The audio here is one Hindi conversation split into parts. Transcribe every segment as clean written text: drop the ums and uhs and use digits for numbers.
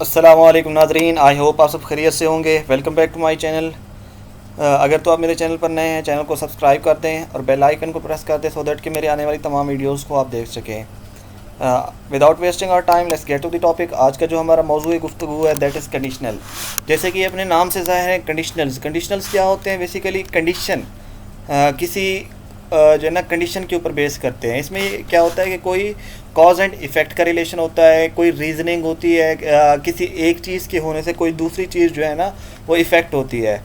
अस्सलामुअलैकुम नाज़रीन, आई होप आप सब खैरियत से होंगे। Welcome back to my channel. अगर तो आप मेरे चैनल पर नए हैं, चैनल को सब्सक्राइब कर दें और बेल आइकन को प्रेस कर दें सो दैट कि मेरे आने वाली तमाम वीडियोस को आप देख सकें। Without wasting our time let's get to the topic. आज का जो हमारा मौजूद गुफ्तगू है दैट इज़ कंडीशनल। जैसे कि अपने नाम से ज़ाहिर है, कंडीशनल्स क्या होते हैं? बेसिकली कंडीशन किसी जो है ना कंडीशन के ऊपर बेस करते हैं। इसमें क्या होता है कि कोई कॉज एंड इफ़ेक्ट का रिलेशन होता है, कोई रीजनिंग होती है, किसी एक चीज़ के होने से कोई दूसरी चीज़ जो है ना वो इफ़ेक्ट होती है।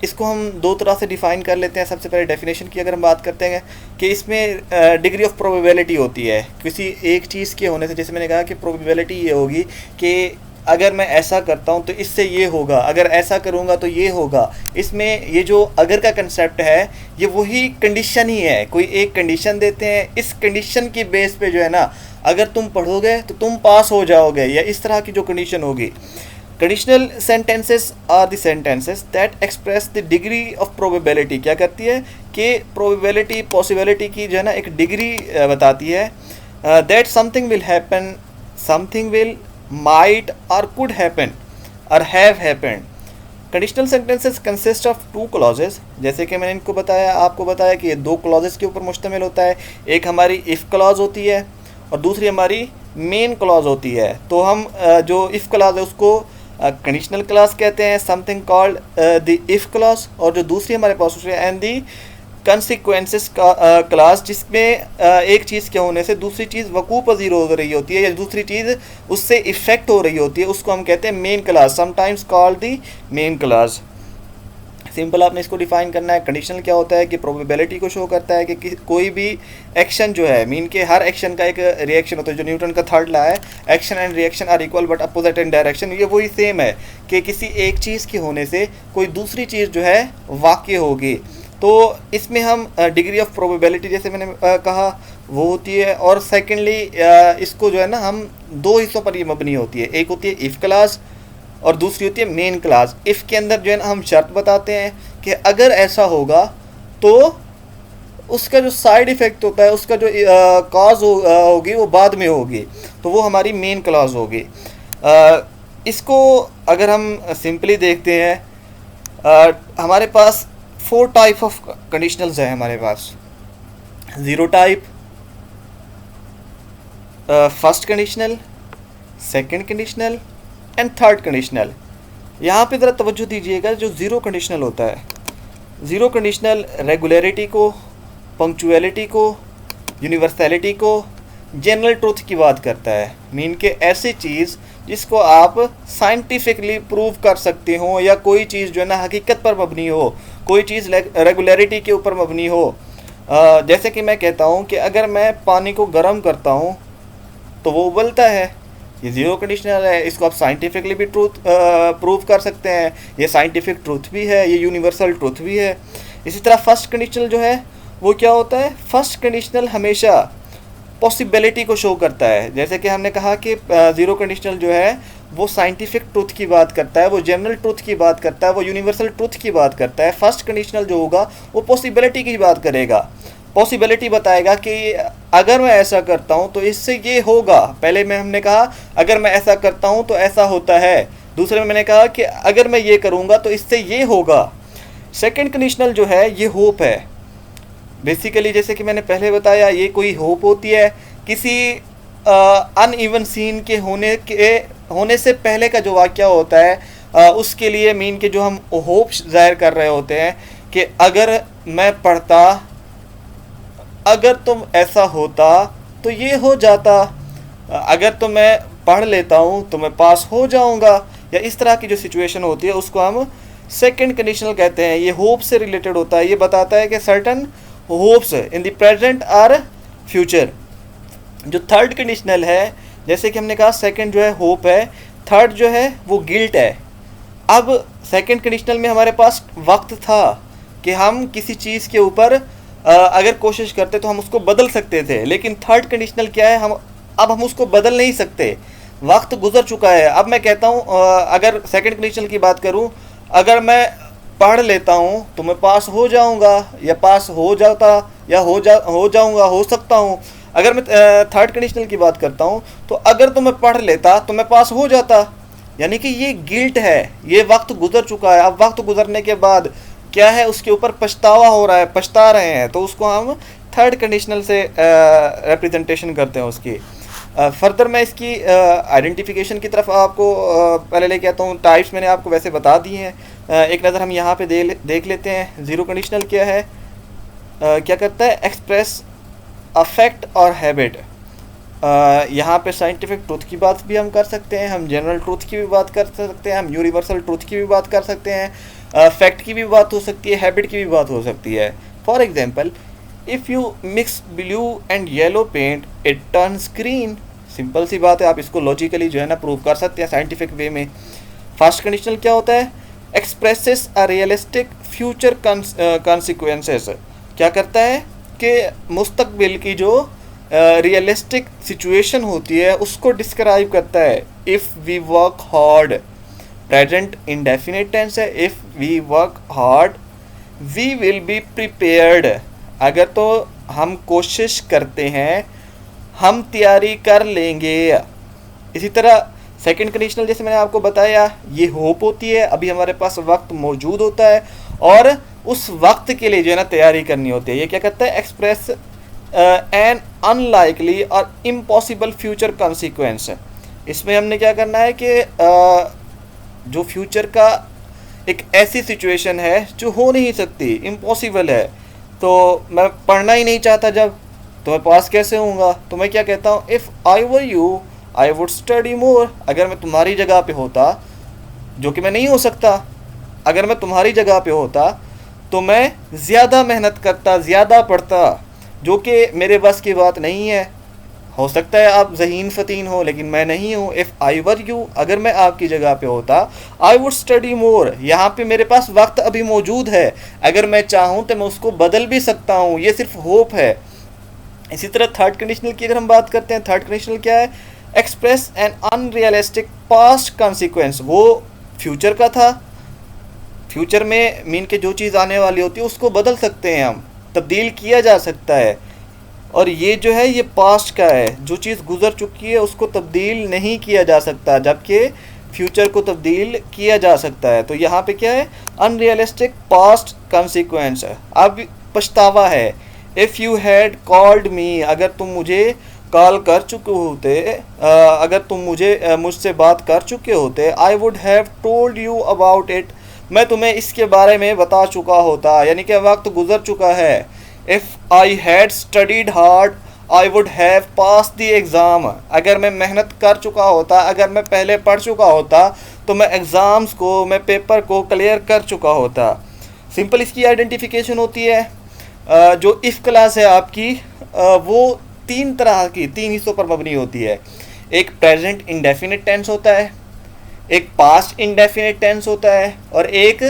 इसको हम दो तरह से डिफ़ाइन कर लेते हैं। सबसे पहले डेफिनेशन की अगर हम बात करते हैं कि इसमें डिग्री ऑफ प्रोबेबिलिटी होती है किसी एक चीज़ के होने से। जैसे मैंने कहा कि प्रोबेबिलिटी ये होगी कि अगर मैं ऐसा करता हूँ तो इससे ये होगा, अगर ऐसा करूँगा तो ये होगा। इसमें ये जो अगर का कंसेप्ट है ये वही कंडीशन ही है। कोई एक कंडीशन देते हैं, इस कंडीशन की बेस पे जो है ना अगर तुम पढ़ोगे तो तुम पास हो जाओगे, या इस तरह की जो कंडीशन होगी। Conditional sentences are the sentences that express the degree of probability. क्या करती है कि प्रोबेबिलिटी, पॉसिबिलिटी की जो है ना एक डिग्री बताती है। That something will happen, something will, might or could happen or have happened. Conditional sentences consist of two clauses. जैसे कि मैंने इनको बताया, आपको बताया कि ये दो क्लॉजेज के ऊपर मुश्तमिल होता है। एक हमारी इफ़ क्लॉज होती है और दूसरी हमारी मेन क्लॉज होती है। तो हम जो इफ़ क्लॉज है उसको कंडीशनल क्लॉज कहते हैं, something called the if clause. और जो दूसरी हमारे पास है एंड दी कंसिक्वेंसेस का क्लास, जिसमें एक चीज़ के होने से दूसरी चीज़ वकू पजीर हो रही होती है या दूसरी चीज़ उससे इफ़ेक्ट हो रही होती है, उसको हम कहते हैं main class, sometimes called the main class. Simple आपने इसको डिफाइन करना है। कंडीशनल क्या होता है कि प्रोबेबिलिटी को शो करता है कि कोई भी एक्शन जो है, मीन के हर एक्शन का एक रिएक्शन होता है। जो न्यूटन का थर्ड लॉ है, action and reaction are equal but opposite in direction, ये वही सेम है कि किसी एक चीज़ के होने से कोई दूसरी चीज़ जो है वाक़ई होगी। तो इसमें हम डिग्री ऑफ प्रोबेबिलिटी जैसे मैंने कहा वो होती है। और सेकेंडली इसको जो है ना हम दो हिस्सों पर ये मबनी होती है। एक होती है इफ़ क्लास और दूसरी होती है मेन क्लास। इफ़ के अंदर जो है ना हम शर्त बताते हैं कि अगर ऐसा होगा तो उसका जो साइड इफ़ेक्ट होता है, उसका जो कॉज होगी वो बाद में होगी, तो वो हमारी मेन क्लास होगी। इसको अगर हम सिंपली देखते हैं, हमारे पास 4 टाइप ऑफ कंडीशनल्स है हमारे पास। Zero type, first conditional, second conditional and third conditional. यहाँ पे ज़रा तवज्जो दीजिएगा। जो ज़ीरो कंडीशनल होता है, ज़ीरो कंडीशनल रेगुलरिटी को, पंक्चुअलिटी को, यूनिवर्सलिटी को, जनरल ट्रूथ की बात करता है। मीन के ऐसी चीज़ जिसको आप साइंटिफिकली प्रूव कर सकते हो, या कोई चीज़ जो है ना हकीकत पर मबनी हो, कोई चीज़ रेगुलरिटी के ऊपर मबनी हो। जैसे कि मैं कहता हूँ कि अगर मैं पानी को गर्म करता हूँ तो वो उबलता है, ये ज़ीरो कंडीशनल है। इसको आप साइंटिफिकली भी ट्रूथ प्रूव कर सकते हैं, ये साइंटिफिक ट्रूथ भी है, ये यूनिवर्सल ट्रूथ भी है। इसी तरह फर्स्ट कंडीशनल जो है वो क्या होता है? फर्स्ट कंडीशनल हमेशा पॉसिबिलिटी को शो करता है। जैसे कि हमने कहा कि ज़ीरो कंडीशनल जो है वो साइंटिफिक ट्रूथ की बात करता है, वो जनरल ट्रूथ की बात करता है, वो यूनिवर्सल ट्रूथ की बात करता है। फर्स्ट कंडीशनल जो होगा वो पॉसिबिलिटी की बात करेगा, पॉसिबिलिटी बताएगा कि अगर मैं ऐसा करता हूँ तो इससे ये होगा। पहले में हमने कहा अगर मैं ऐसा करता हूँ तो ऐसा होता है, दूसरे में मैंने कहा कि अगर मैं ये करूँगा तो इससे ये होगा। सेकेंड कंडीशनल जो है ये होप है। बेसिकली जैसे कि मैंने पहले बताया, ये कोई होप होती है किसी अनइवन सीन के होने से पहले का जो वाक़या होता है, उसके लिए मीन के जो हम होप ज़ाहिर कर रहे होते हैं कि अगर मैं पढ़ता, अगर तुम ऐसा होता तो ये हो जाता, अगर तो मैं पढ़ लेता हूँ तो मैं पास हो जाऊँगा, या इस तरह की जो सिचुएशन होती है उसको हम सेकंड कंडीशनल कहते हैं। ये होप से रिलेटेड होता है, ये बताता है कि certain hopes in the present or future. जो थर्ड कंडीशनल है, जैसे कि हमने कहा सेकंड जो है होप है, थर्ड जो है वो गिल्ट है। अब सेकंड कंडीशनल में हमारे पास वक्त था कि हम किसी चीज़ के ऊपर अगर कोशिश करते तो हम उसको बदल सकते थे, लेकिन थर्ड कंडीशनल क्या है, हम उसको बदल नहीं सकते, वक्त गुजर चुका है। अब मैं कहता हूँ, अगर सेकंड कंडीशनल की बात करूँ, अगर मैं पढ़ लेता हूँ तो मैं पास हो जाऊँगा, या पास हो जाता, या हो जाऊँगा, हो सकता हूँ। अगर मैं थर्ड कंडीशनल की बात करता हूँ, तो अगर तो मैं पढ़ लेता तो मैं पास हो जाता, यानी कि ये गिल्ट है, ये वक्त गुजर चुका है। अब वक्त गुजरने के बाद क्या है, उसके ऊपर पछतावा हो रहा है, पछता रहे हैं, तो उसको हम थर्ड कंडीशनल से रिप्रेजेंटेशन करते हैं उसकी। फर्दर मैं इसकी आइडेंटिफिकेशन की तरफ आपको पहले लेके आता हूँ। टाइप्स मैंने आपको वैसे बता दी हैं, एक नज़र हम यहाँ पे देख लेते हैं। ज़ीरो कंडीशनल क्या है, क्या करता है, एक्सप्रेस अफेक्ट और हैबिट। यहाँ पे साइंटिफिक ट्रूथ की बात भी हम कर सकते हैं, हम जनरल ट्रूथ की भी बात कर सकते हैं, हम यूनिवर्सल ट्रूथ की भी बात कर सकते हैं, फैक्ट की भी बात हो सकती है, हैबिट की भी बात हो सकती है। For example, if you mix blue and yellow paint it turns green. Simple सी बात है, आप इसको लॉजिकली जो है ना प्रूव कर सकते हैं साइंटिफिक वे में। फर्स्ट कंडीशनल क्या होता है, expresses a realistic future consequences. क्या करता है कि मुस्तकबिल की जो रियलिस्टिक सिचुएशन होती है उसको डिस्क्राइब करता है। If we work hard, present indefinite tense है, if we work hard we will be prepared. अगर तो हम कोशिश करते हैं हम तैयारी कर लेंगे। इसी तरह सेकंड कंडीशनल जैसे मैंने आपको बताया, ये होप होती है, अभी हमारे पास वक्त मौजूद होता है और उस वक्त के लिए जो है ना तैयारी करनी होती है। ये क्या करता है, एक्सप्रेस एन अनलाइकली और इम्पॉसिबल फ्यूचर कॉन्सिक्वेंस। इसमें हमने क्या करना है कि जो फ्यूचर का एक ऐसी सिचुएशन है जो हो नहीं सकती, इम्पॉसिबल है, तो मैं पढ़ना ही नहीं चाहता जब, तो मैं पास कैसे होऊंगा। तो मैं क्या कहता हूँ, if I were you I would study more. अगर मैं तुम्हारी जगह पे होता, जो कि मैं नहीं हो सकता, अगर मैं तुम्हारी जगह पे होता तो मैं ज़्यादा मेहनत करता, ज़्यादा पढ़ता, जो कि मेरे बस की बात नहीं है। हो सकता है आप ज़हीन फ़तीन हो, लेकिन मैं नहीं हूँ। इफ़ आई वर यू, अगर मैं आपकी जगह पे होता, आई वुड स्टडी मोर। यहाँ पे मेरे पास वक्त अभी मौजूद है, अगर मैं चाहूँ तो मैं उसको बदल भी सकता हूँ, ये सिर्फ होप है। इसी तरह थर्ड कंडीशनल की अगर हम बात करते हैं, थर्ड कंडीशनल क्या है, express an unrealistic past consequence. वो फ्यूचर का था, फ्यूचर में मीन के जो चीज़ आने वाली होती है उसको बदल सकते हैं हम, तब्दील किया जा सकता है। और ये जो है ये पास्ट का है, जो चीज़ गुजर चुकी है उसको तब्दील नहीं किया जा सकता, जबकि फ्यूचर को तब्दील किया जा सकता है। तो यहाँ पे क्या है, अनरियलिस्टिक पास्ट कॉन्सिक्वेंस। अब पछतावा है, if you had called me, अगर तुम मुझे कॉल कर चुके होते, अगर तुम मुझसे बात कर चुके होते, I would have told you about it, मैं तुम्हें इसके बारे में बता चुका होता, यानी कि वक्त गुजर चुका है। If I had studied hard I would have pass the exam, अगर मैं मेहनत कर चुका होता, अगर मैं पहले पढ़ चुका होता तो मैं एग्ज़ाम्स को, मैं पेपर को क्लियर कर चुका होता। सिंपल इसकी आइडेंटिफिकेशन होती है। जो इफ़ क्लास है आपकी, वो तीन तरह की, तीन हिस्सों पर मबनी होती है। एक प्रेजेंट इंडेफिनिट टेंस होता है, एक पास्ट इंडेफिनिट टेंस होता है, और एक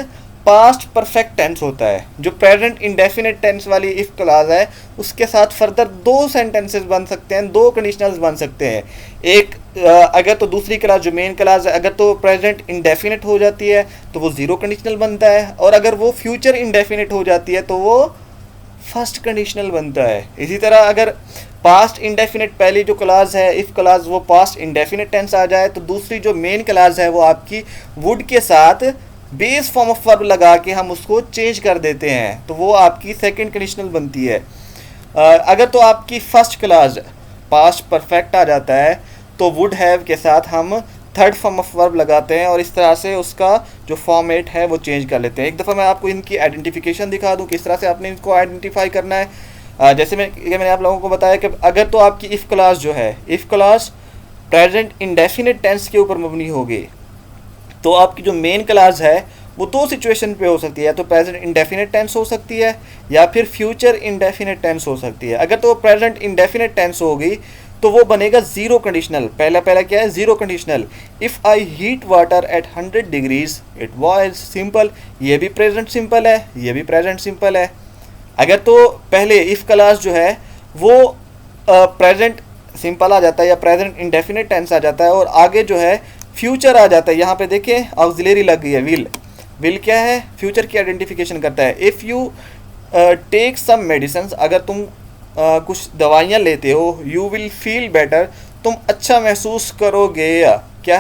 पास्ट परफेक्ट टेंस होता है। जो प्रेजेंट इंडेफिनिट टेंस वाली इफ़ क्लास है उसके साथ फर्दर दो सेंटेंसेस बन सकते हैं, दो कंडीशनल्स बन सकते हैं। एक अगर तो दूसरी क्लास जो मेन क्लास है, अगर तो प्रेजेंट इंडेफिनिट हो जाती है तो वो ज़ीरो कंडीशनल बनता है, और अगर वो फ्यूचर इंडेफिनिट हो जाती है तो वो फर्स्ट कंडीशनल बनता है। इसी तरह अगर पास्ट इंडेफिनिट पहली जो क्लास है इफ़ क्लास वो पास्ट इंडेफिनिट टेंस आ जाए, तो दूसरी जो मेन क्लास है वो आपकी वुड के साथ बेस फॉर्म ऑफ वर्ब लगा के हम उसको चेंज कर देते हैं, तो वो आपकी सेकंड कंडीशनल बनती है। अगर तो आपकी फर्स्ट क्लास पास्ट परफेक्ट आ जाता है तो वुड हैव के साथ हम थर्ड फॉर्म ऑफ वर्ब लगाते हैं, और इस तरह से उसका जो फॉर्मेट है वो चेंज कर लेते हैं। एक दफ़ा मैं आपको इनकी आइडेंटिफिकेशन दिखा दूं, किस तरह से आपने इनको आइडेंटिफाई करना है। जैसे मैंने आप लोगों को बताया कि अगर तो आपकी इफ़ क्लास जो है, if clause present indefinite tense के ऊपर मबनी होगी, तो आपकी जो मेन क्लास है वो दो सिचुएशन पे हो सकती है, या तो प्रेजेंट इंडेफिनिट टेंस हो सकती है या फिर फ्यूचर इंडेफिनिट टेंस हो सकती है। अगर तो प्रेजेंट इंडेफिनिट टेंस होगी तो वो बनेगा ज़ीरो कंडीशनल। पहला क्या है, zero conditional. If I heat water at 100 degrees it boils simple, ये भी प्रेजेंट सिंपल है, ये भी प्रेजेंट सिंपल है। अगर तो पहले इफ़ क्लास जो है वो प्रेजेंट सिंपल आ जाता है या प्रेजेंट इंडेफिनिट टेंस आ जाता है, और आगे जो है फ्यूचर आ जाता है। यहाँ पे देखिए ऑक्सिलरी लग गई है, विल। विल क्या है, फ्यूचर की आइडेंटिफिकेशन करता है। If you take some medicine, अगर तुम कुछ दवाइयाँ लेते हो, यू विल फील बेटर, तुम अच्छा महसूस करोगे।